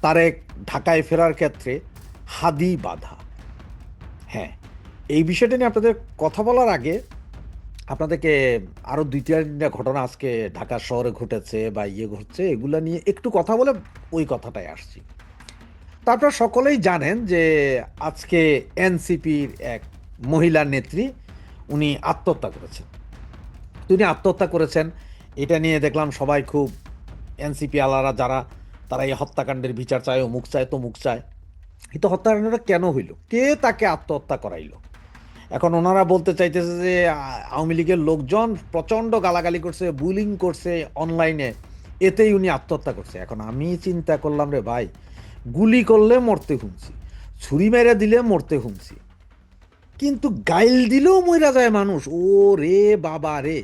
তারেক ঢাকায় ফেরার ক্ষেত্রে হাদি বাধা। হ্যাঁ, এই বিষয়টা নিয়ে আপনাদের কথা বলার আগে আপনাদেরকে আরও দুই তিনটা ঘটনা আজকে ঢাকা শহরে ঘটেছে বা ঘটছে, এগুলো নিয়ে একটু কথা বলে ওই কথাটাই আসছি। তারপর সকলেই জানেন যে আজকে এনসিপির এক মহিলা নেত্রী উনি আত্মহত্যা করেছেন। তিনি আত্মহত্যা করেছেন, এটা নিয়ে দেখলাম সবাই খুব, এনসিপি আলারা যারা, তারা এই হত্যাকাণ্ডের বিচার চায়, অমুক চায় তমুক চায়। কিন্তু হত্যাকাণ্ডটা কেন হইল, কে তাকে আত্মহত্যা করাইলো? এখন ওনারা বলতে চাইতেছে যে আওয়ামী লীগের লোকজন প্রচণ্ড গালাগালি করছে, বুলিং করছে অনলাইনে, এতেই উনি আত্মহত্যা করছে। এখন আমি চিন্তা করলাম, রে ভাই, গুলি করলে মরতে হুমছি, ছুরি মেরে দিলে মরতে হুমছি, কিন্তু গাইল দিলেও মইরা যায় মানুষ। ও রে বাবা রে!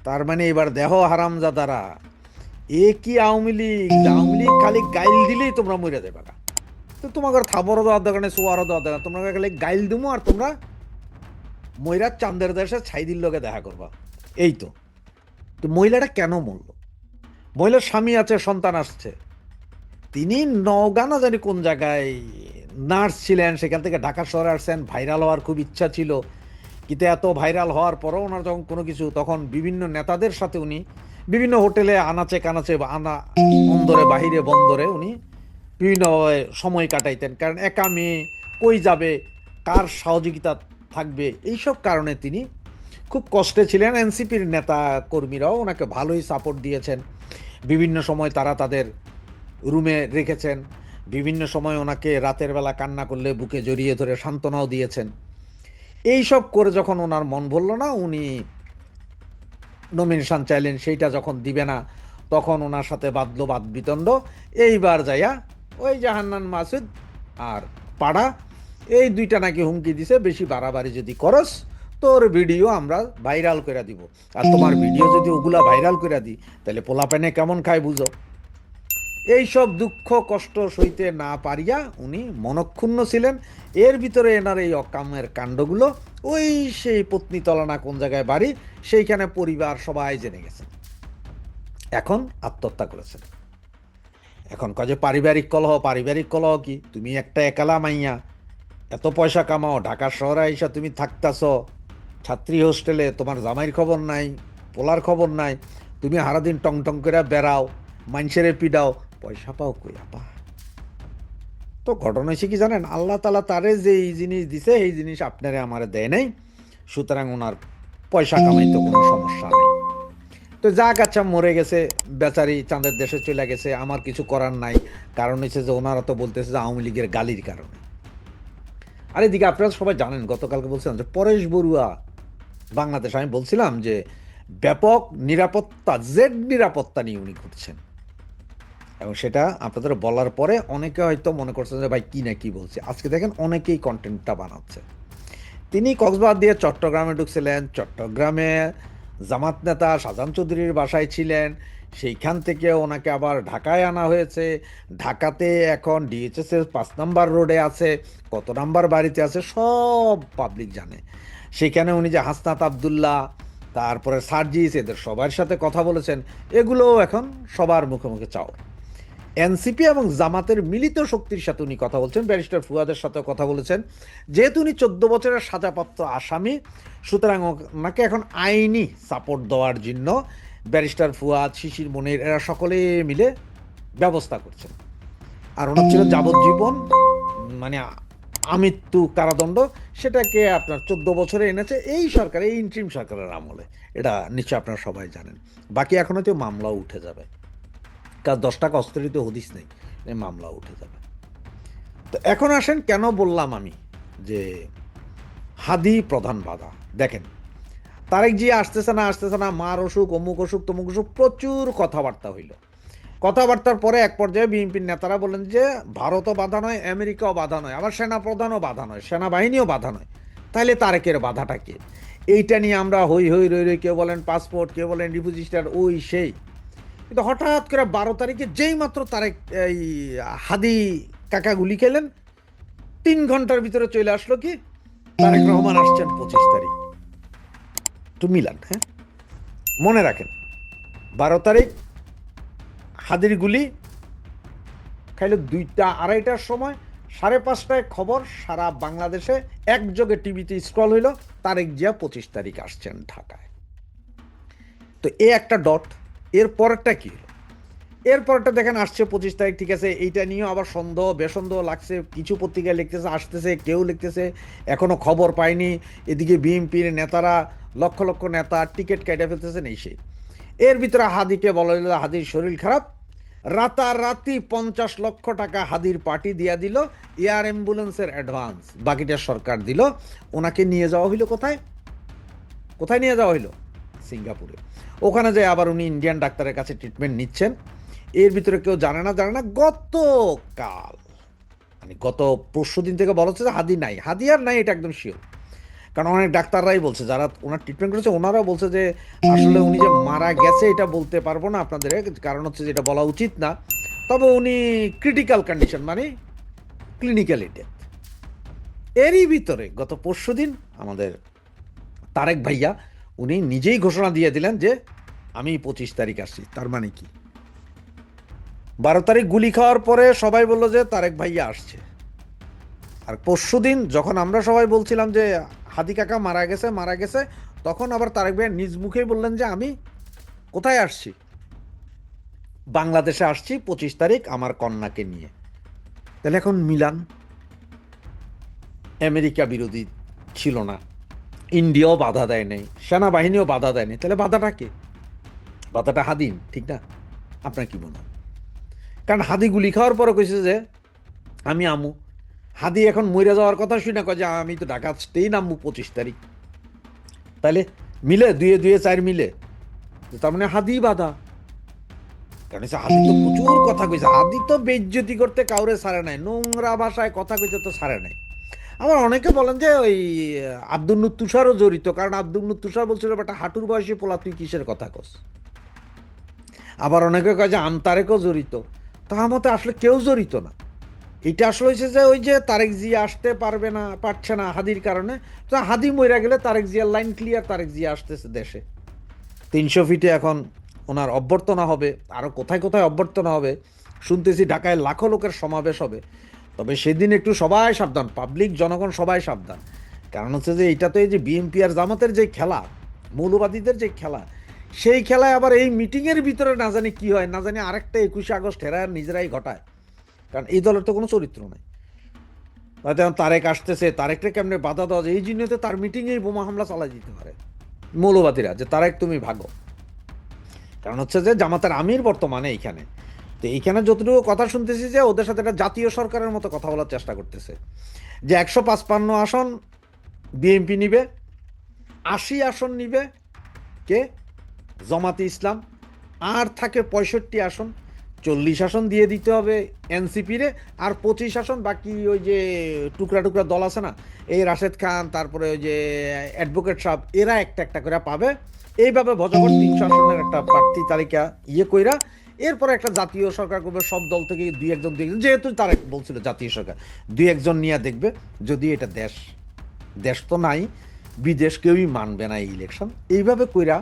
তার মানে এবার দেহ হারামজাদারা, এ কি আওয়ামী লীগ? আওয়ামী লীগ খালি গাইল দিলেই তোমরা মইরা দেবে না। তো তোমাকে থাবরও দেওয়ার দরকার নেই, সোয়ারও দেওয়ার দরকার, তোমরা খালি গাইল দিমো আর তোমরা ময়রা চান্দের দেশে ছাইদির লোকে দেখা করবা। এই তো। তো মহিলাটা কেন মরল? মহিলার স্বামী আছে, সন্তান আসছে। তিনি নওগাঁ না জানি কোন জায়গায় নার্স ছিলেন, সেখান থেকে ঢাকা শহরে আসছেন। ভাইরাল হওয়ার খুব ইচ্ছা ছিল, কিন্তু এত ভাইরাল হওয়ার পরও ওনার যখন কোনো কিছু, তখন বিভিন্ন নেতাদের সাথে উনি বিভিন্ন হোটেলে আনাচে কানাচে আনা অন্দরে বাহিরে বন্দরে উনি বিভিন্ন সময় কাটাইতেন। কারণ একা মেয়ে, কই যাবে, কার সহযোগিতা থাকবে, এইসব কারণে তিনি খুব কষ্টে ছিলেন। এনসিপির নেতা কর্মীরাও ওনাকে ভালোই সাপোর্ট দিয়েছেন। বিভিন্ন সময় তারা তাদের রুমে রেখেছেন, বিভিন্ন সময় ওনাকে রাতের বেলা কান্না করলে বুকে জড়িয়ে ধরে সান্ত্বনাও দিয়েছেন। এই সব করে যখন ওনার মন ভরল না, উনি নমিনেশন চাইলেন, সেইটা যখন দিবে না, তখন ওনার সাথে বাঁধলো বাদ বিতণ্ড। এইবার যাইয়া ওই জাহান্নান মাসুদ আর পাড়া, এই দুইটা নাকি হুমকি দিছে, বেশি বাড়াবাড়ি যদি করস তোর ভিডিও আমরা ভাইরাল করে দিব। আর তোমার ভিডিও যদি ওগুলা ভাইরাল করে দিই, তাহলে পোলাপানে কেমন খায় বুঝো। এইসব দুঃখ কষ্ট সইতে না পারিয়া উনি মনক্ষুণ্ণ ছিলেন। এর ভিতরে এনার এই অকামের কাণ্ডগুলো, ওই সেই পত্নীতলা না কোন জায়গায় বাড়ি, সেইখানে পরিবার সবাই জেনে গেছেন। এখন আত্মহত্যা করেছেন। এখন কাজে পারিবারিক কলহ, পারিবারিক কলহ কি? তুমি একটা একালা মাইয়া, এত পয়সা কামাও, ঢাকা শহরে আইসা তুমি থাকতাছ ছাত্রী হোস্টেলে, তোমার জামাইয়ের খবর নাই, পোলার খবর নাই, তুমি সারাদিন টং টং করে বেড়াও, মানুষেরে পিডাও, পয়সা পাও কই আপা? তো ঘটনা হয়েছে কি জানেন, আল্লাহ তালা তারে যে এই জিনিস দিছে, এই জিনিস আপনারে আমারে দেয় নাই, সুতরাং ওনার পয়সা কামাইতে কোনো সমস্যা নেই। তো যাক, আচ্ছা, মরে গেছে বেচারি, চাঁদের দেশে চলে গেছে, আমার কিছু করার নাই। কারণ হচ্ছে যে ওনারা তো বলতেছে যে আওয়ামী লীগের গালির কারণে। আর এদিকে আপনারা সবাই জানেন, গতকালকে বলছিলাম যে পরেশ বড়ুয়া বাংলাদেশ, আমি বলছিলাম যে ব্যাপক নিরাপত্তা, জেড নিরাপত্তা নিয়ে উনি ঘুরছেন। এবং সেটা আপনাদের বলার পরে অনেকে হয়তো মনে করছেন যে ভাই কি না কি বলছে। আজকে দেখেন অনেকেই কন্টেন্টটা বানাচ্ছে। তিনি কক্সবাজার দিয়ে চট্টগ্রামে ঢুকছিলেন, চট্টগ্রামে জামাত নেতা শাহজাহান চৌধুরীর বাসায় ছিলেন, সেইখান থেকে ওনাকে আবার ঢাকায় আনা হয়েছে। ঢাকাতে এখন ডিএইচএস এর 5 নম্বর রোডে আছে, কত নাম্বার বাড়িতে আছে সব পাবলিক জানে। সেখানে উনি যে হাসনাত আবদুল্লাহ, তারপরে সার্জিস, এদের সবার সাথে কথা বলেছেন, এগুলোও এখন সবার মুখে মুখে চাও। এনসিপি এবং জামাতের মিলিত শক্তির সাথে উনি কথা বলছেন, ব্যারিস্টার ফুয়াদের সাথে কথা বলেছেন। যেহেতু উনি 14 বছরের সাজাপ্রাপ্ত আসামি, সুতরাং ওনাকে এখন আইনি সাপোর্ট দেওয়ার জন্য ব্যারিস্টার ফুয়াদ, শিশির মনির, এরা সকলে মিলে ব্যবস্থা করছেন। আর ওনার ছিল যাবজ্জীবন, মানে আমৃত্যু কারাদণ্ড, সেটাকে আপনার 14 বছরে এনেছে এই সরকার, এই ইন্ট্রিম সরকারের আমলে। এটা নিশ্চয় আপনারা সবাই জানেন। বাকি এখনো তো মামলাও উঠে যাবে, কাজ 10 টাকা অস্ত্রিত হদিস নেই, মামলা উঠে যাবে। তো এখন আসেন, কেন বললাম আমি যে হাদি প্রধান বাধা। দেখেন, তারেক জি আসতেছে না, মার অসুখ, অমুক অসুখ তমুক অসুখ, প্রচুর কথাবার্তা হইল। কথাবার্তার পরে এক পর্যায়ে বিএনপির নেতারা বলেন যে ভারতও বাধা নয়, আমেরিকাও বাধা নয়, আবার সেনাপ্রধানও বাধা নয়, সেনাবাহিনীও বাধা নয়, তাহলে তারেকের বাধাটা কে? এইটা নিয়ে আমরা হই হই রই রই, কেউ বলেন পাসপোর্ট, কেউ বলেন রিফিউজি, ওই সেই। কিন্তু হঠাৎ করে 12 তারিখে যেই মাত্র তারেক এই হাদি কাকা গুলি খেলেন, 3 ঘন্টার ভিতরে চলে আসলো কি তারেক রহমান আসছেন 25 তারিখ। একটু মিলান, হ্যাঁ, মনে রাখেন, 12 তারিখ হাদির গুলি খাইলে 2টা 2:30টার সময় 5:30টায় খবর সারা বাংলাদেশে একযোগে টিভিতে স্ক্রল হইল, তারেক জিয়া 25 তারিখ আসছেন ঢাকায়। তো এ একটা ডট। এর পরেরটা কি হলো? এরপরটা দেখেন আসছে 25 তারিখ, ঠিক আছে, এইটা নিয়েও আবার সন্দেহ বেসন্দেহ লাগছে। কিছু পত্রিকায় লিখতেছে আসতেছে, কেউ লিখতেছে এখনো খবর পায়নি। এদিকে বিএনপির নেতারা লক্ষ লক্ষ নেতা টিকিট কেটে ফেলতেছেন এই সেই। এর ভিতরে হাদিকে বলা হলো হাদির শরীর খারাপ, রাতারাতি 50 লক্ষ টাকা হাদির পার্টি দিয়া দিল, এয়ার অ্যাম্বুলেন্সের অ্যাডভান্স, বাকিটা সরকার দিল। ওনাকে নিয়ে যাওয়া হইলো কোথায়? কোথায় নিয়ে যাওয়া হইলো? সিঙ্গাপুরে। ওখানে যায় আবার উনি ইন্ডিয়ান ডাক্তারের কাছে ট্রিটমেন্ট নিচ্ছেন। এর ভিতরে কেউ জানে না গতকাল মানে গত পরশু দিন থেকে বলা হচ্ছে যে হাদি নাই, হাদি আর নাই, এটা একদম শিওর। কারণ অনেক ডাক্তাররাই বলছে, যারা ওনার ট্রিটমেন্ট করেছে ওনারাও বলছে যে আসলে উনি যে মারা গেছে এটা বলতে পারবো না আপনাদের, কারণ হচ্ছে যেটা বলা উচিত না। তবে উনি ক্রিটিক্যাল কন্ডিশন, মানে ক্লিনিক্যালি ডেথ। এরই ভিতরে গত পরশু দিন আমাদের তারেক ভাইয়া উনি নিজেই ঘোষণা দিয়ে দিলেন যে আমি 25 তারিখ আসছি। তার মানে কি? 12 তারিখ গুলি খাওয়ার পরে সবাই বললো যে তারেক ভাইয়া আসছে। আর পরশু দিন যখন আমরা সবাই বলছিলাম যে হাদি কাকা মারা গেছে মারা গেছে, তখন আবার তারেক ভাইয়া নিজ মুখেই বললেন যে আমি কোথায় আসছি? বাংলাদেশে আসছি 25 তারিখ আমার কন্যাকে নিয়ে। তাহলে এখন মিলান। আমেরিকা বিরোধী ছিল না, ইন্ডিয়াও বাধা দেয় নাই, সেনাবাহিনীও বাধা দেয়নি, তাহলে বাধাটা কে? বাধাটা হাদিন, ঠিক না? আপনার কি মনে হয়? কারণ হাদি গুলি খাওয়ার পরে কইছে যে আমি আমু। হাদি এখন মরে যাওয়ার কথা শুনে কয় যে আমি তো ঢাকা আসতেই নামবো 25 তারিখ। তাহলে মিলে 2 2 4 মিলে, তার মানে হাদি বাধা। কারণ হাদি তো প্রচুর কথা কইছে, হাদি তো বেইজ্জতি করতে কাউরে ছাড়ে নাই, নোংরা ভাষায় কথা কইতে তো ছাড়ে নাই। আবার অনেকে বলেন যে ওই আব্দুল নূর তুষারও জড়িত, কারণ আব্দুল নূর তুষার বলছিল একটা হাঁটুর বয়সী পোলা তুই কিসের কথা কস। আবার অনেকে কয় যে আমতারেকও জড়িত। তার মতে আসলে কেউ জড়িত না। এটা আসলে হয়েছে যে ওই যে তারেক জিয়া আসতে পারছে না হাদির কারণে। তো হাদি মইরা গেলে তারেক জিয়ার লাইন ক্লিয়ার, তারেক জিয়া আসতেছে দেশে। 300 ফিটে এখন ওনার অভ্যর্থনা হবে, আরও কোথায় কোথায় অভ্যর্থনা হবে শুনতেছি, ঢাকায় লাখো লোকের সমাবেশ হবে। তবে সেদিন একটু সবাই সাবধান, পাবলিক জনগণ সবাই সাবধান। কারণ হচ্ছে যে এটা তো এই যে বিএনপি আর জামাতের যে খেলা, মৌলবাদীদের যে খেলা, সেই খেলায় আবার এই মিটিংয়ের ভিতরে না জানি কি হয়, না জানি আরেকটা 21শে আগস্ট হেরা নিজেরাই ঘটায়। কারণ এই দলের তো কোনো চরিত্র নাই। হয়তো তারেক আসতেছে, তারেকটা কেমনে বাধা দেওয়া যায়, এই জন্য তো তার মিটিংয়েই বোমা হামলা চালাই দিতে পারে মৌলবাদীরা, যে তারেক তুমি ভাগো। কারণ হচ্ছে যে জামাতের আমির বর্তমানে এইখানে, তো এইখানে যতটুকু কথা শুনতেছি যে ওদের সাথে একটা জাতীয় সরকারের মতো কথা বলার চেষ্টা করতেছে, যে 155 আসন বিএনপি নিবে, 80 আসন নিবে কে? জামাতে ইসলাম। আর থাকে 65 আসন, 40 আসন দিয়ে দিতে হবে এনসিপিরে, আর 25 আসন বাকি ওই যে টুকরা টুকরা দল আছে না, এই রাশেদ খান, তারপরে ওই যে অ্যাডভোকেট সাহেব, এরা একটা একটা করে পাবে। এইভাবে ভজগট 300 আসনের একটা প্রার্থী তালিকা কইরা এরপরে একটা জাতীয় সরকার করবে। সব দল থেকে 2 1 জন, যেহেতু তারা বলছিল জাতীয় সরকার 2 1 জন নিয়ে দেখবে। যদি এটা দেশ তো নাই, বিদেশ কেউই মানবে না এই ইলেকশন। এইভাবে কইরা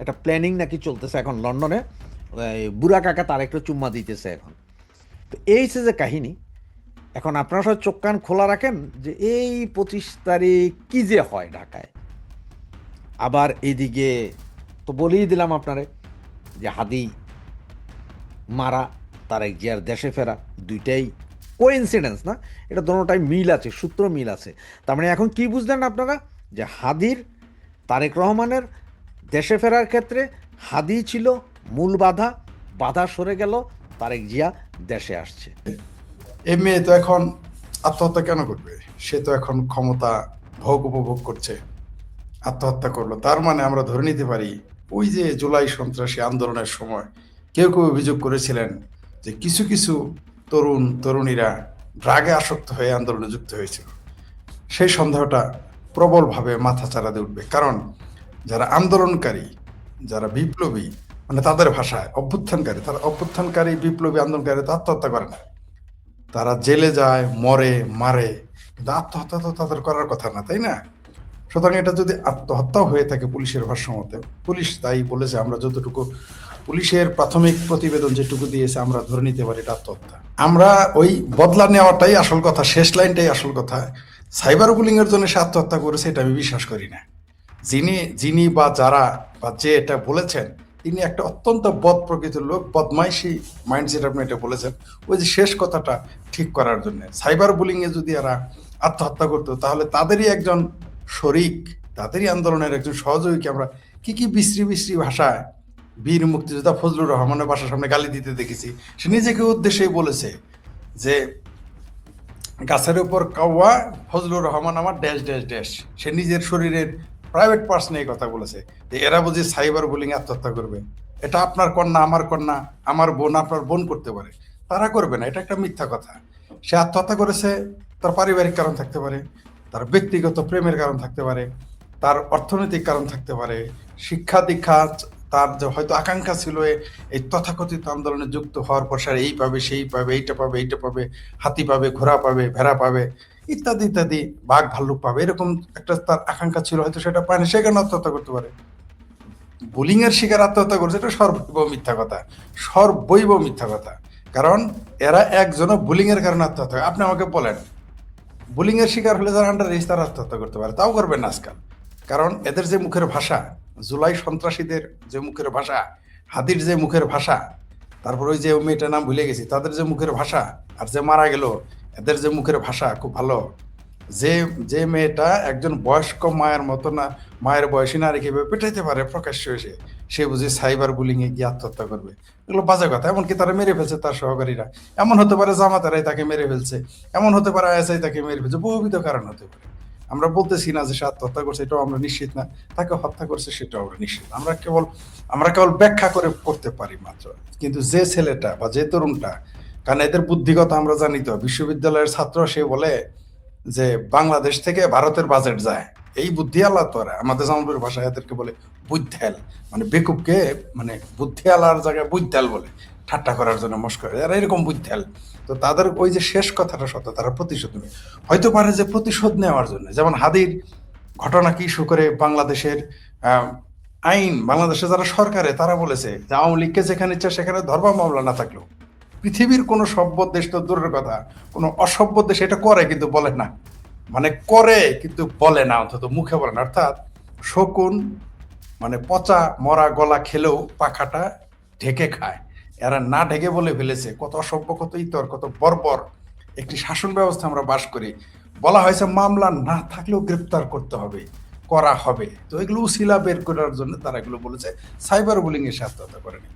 একটা প্ল্যানিং নাকি চলতেছে এখন লন্ডনে। বুড়া কাকা তার একটু চুম্মা দিতেছে এখন। তো এই যে কাহিনী, এখন আপনারা সবাই চোখ কান খোলা রাখেন যে এই 25 তারিখ কি যে হয় ঢাকায়। আবার এইদিকে তো বলেই দিলাম আপনারে যে হাদি মারা, তারেক জিয়ার দেশে ফেরা, দুইটাই কোইন্সিডেন্স না, এটা দোনোটাই মিল আছে, সূত্র মিল আছে। তার মানে এখন কি বুঝলেন আপনারা, যে হাদির, তারেক রহমানের দেশে ফেরার ক্ষেত্রে হাদি ছিল মূল বাধা, বাধা সরে গেল, তারেক জিয়া দেশে আসছে। এ মেয়ে তো এখন আত্মহত্যা কেন করবে? সে তো এখন ক্ষমতা ভোগ উপভোগ করছে, আত্মহত্যা করলো। তার মানে আমরা ধরে নিতে পারি ওই যে জুলাই সন্ত্রাসী আন্দোলনের সময় কেউ কেউ অভিযোগ করেছিলেন যে কিছু কিছু তরুণীরা ড্রাগে আসক্ত হয়ে আন্দোলনে যুক্ত হয়েছিল। সেই সন্দেহটা প্রবলভাবে মাথাচাড়া দিয়ে উঠবে। কারণ যারা আন্দোলনকারী, যারা বিপ্লবী, মানে তাদের ভাষায় অভ্যুত্থানকারী, তারা অভ্যুত্থানকারী বিপ্লবী আন্দোলনকারী তো আত্মহত্যা করে না। তারা জেলে যায়, মরে, মারে, কিন্তু আত্মহত্যা তো তাদের করার কথা না, তাই না? সুতরাং এটা যদি আত্মহত্যাও হয়ে থাকে পুলিশের ভাষ্য মতে, পুলিশ তাই বলেছে, আমরা যতটুকু পুলিশের প্রাথমিক প্রতিবেদন যেটুকু দিয়েছে আমরা ধরে নিতে পারি এটা আত্মহত্যা। আমরা ওই বদলা নেওয়াটাই আসল কথা, শেষ লাইনটাই আসল কথা। সাইবার বুলিং এর জন্য সে আত্মহত্যা করেছে এটা আমি বিশ্বাস করি না। যিনি বা যারা বা যে এটা বলেছেন তিনি একটা অত্যন্ত বদ প্রকৃতির লোক, বদমাইশি মাইন্ডসেট, আপনি এটা বলেছেন ওই যে শেষ কথাটা ঠিক করার জন্য। সাইবার বুলিং এ যদি এরা আত্মহত্যা করতো তাহলে তাদেরই একজন শরিক, তাদেরই আন্দোলনের একজন সহযোগীকে আমরা কি বিশ্রী বিশ্রী ভাষায় বীর মুক্তিযোদ্ধা ফজলুর রহমানের বাসার সামনে গালি দিতে দেখেছি। সে নিজেকে উদ্দেশ্যেই বলেছে যে গাছের উপর কাওয়া ফজলুর রহমান আমার ড্যাশ ড্যাশ ড্যাশ। সে নিজের শরীরের প্রাইভেট পার্সনে এই কথা বলেছে যে এরা বুঝি সাইবার বুলিং আত্মহত্যা করবে, এটা আপনার কন্যা, আমার বোন আপনার বোন করতে পারে, তারা করবে না, এটা একটা মিথ্যা কথা। সে আত্মহত্যা করেছে, তার পারিবারিক কারণ থাকতে পারে, তার ব্যক্তিগত প্রেমের কারণ থাকতে পারে, তার অর্থনৈতিক কারণ থাকতে পারে, শিক্ষা দীক্ষা, তার যে হয়তো আকাঙ্ক্ষা ছিল এই তথাকথিত আন্দোলনে যুক্ত হওয়ার পর সে এই পাবে সেই পাবে, এইটা পাবে, হাতি পাবে, ঘোড়া পাবে, ভেড়া পাবে, ইত্যাদি ইত্যাদি, বাঘ ভাল্লুক পাবে, এরকম একটা তার আকাঙ্ক্ষা ছিল, হয়তো সেটা পায়নি, সেখানে আত্মহত্যা করতে পারে। বুলিং এর শিকার আত্মহত্যা করছে, এটা সর্বৈব মিথ্যা কথা। কারণ এরা একজনও বুলিং এর কারণে আত্মহত্যা করে। আপনি আমাকে বলেন বুলিং এর শিকার হলে যারা আন্ডার এজ তারা আত্মহত্যা করতে পারে, তাও করবে না আজকাল। কারণ এদের যে মুখের ভাষা, জুলাই সন্ত্রাসীদের যে মুখের ভাষা, হাদির যে মুখের ভাষা, তারপর ওই যে মেয়েটার নাম ভুলে গেছি, তাদের যে মুখের ভাষা, আর যে মারা গেল এদের যে মুখের ভাষা খুব ভালো। যে মেয়েটা একজন বয়স্ক মায়ের মতো না, মায়ের বয়সী নারীকে পেটাইতে পারে প্রকাশ্য এসে, সে বুঝি সাইবার বুলিং এ গিয়ে আত্মহত্যা করবে, এগুলো বাজে কথা। এমনকি তারা মেরে ফেলছে তার সহকারীরা, এমন হতে পারে জামাতারাই তাকে মেরে ফেলছে, এমন হতে পারে আইএসআই তাকে মেরে ফেলছে, বহুবিধ কারণ হতে পারে। আমরা বলতেছি না যে সে আত্মহত্যা করছে, এটাও আমরা নিশ্চিত না, তাকে হত্যা করছে সেটাও আমরা নিশ্চিত। আমরা কেবল ব্যাখ্যা করতে পারি মাত্র। কিন্তু যে ছেলেটা বা যে তরুণটা, কারণ এদের বুদ্ধিগত আমরা জানি তো, বিশ্ববিদ্যালয়ের ছাত্র, সে বলে যে বাংলাদেশ থেকে ভারতের বাজেট যায়, এই বুদ্ধি আল্লাহ তোরা আমাদের জামালপুরের ভাষায় এদেরকে বলে বুদ্ধাল, মানে বেকুবকে মানে বুদ্ধি আল্লাহর জায়গায় বুদ্ধাল বলে ঠাট্টা করার জন্য মস্করা, এরা এরকম বুদ্ধাল। তো তাদের ওই যে শেষ কথাটা সত্য, তারা প্রতিশোধ নেবে, হয়তো পারে যে প্রতিশোধ নেওয়ার জন্য। যেমন হাদির ঘটনাকে ইস্যু করে বাংলাদেশের আইন, বাংলাদেশে যারা সরকারে, তারা বলেছে যে আওয়ামী লীগকে যেখানে ইচ্ছা সেখানে ধর্ম মামলা না থাকলেও পৃথিবীর কোনো সভ্য দেশ তো দূরের কথা, কোনো অসভ্য দেশ এটা করে কিন্তু বলে না, মানে করে কিন্তু বলে না, অন্তত মুখে বলে না। অর্থাৎ শকুন মানে পচা মরা গলা খেলেও পাখাটা ঢেকে খায়, এরা না ঢেকে বলে ফেলেছে। কত অসভ্য, কত ইতর, কত বর্বর একটি শাসন ব্যবস্থা আমরা বাস করি। বলা হয়েছে মামলা না থাকলেও গ্রেপ্তার করতে হবে, করা হবে। তো এগুলো উসিলা বের করার জন্য তারা এগুলো বলেছে, সাইবার বুলিং এ আত্মহত্যা করেনি।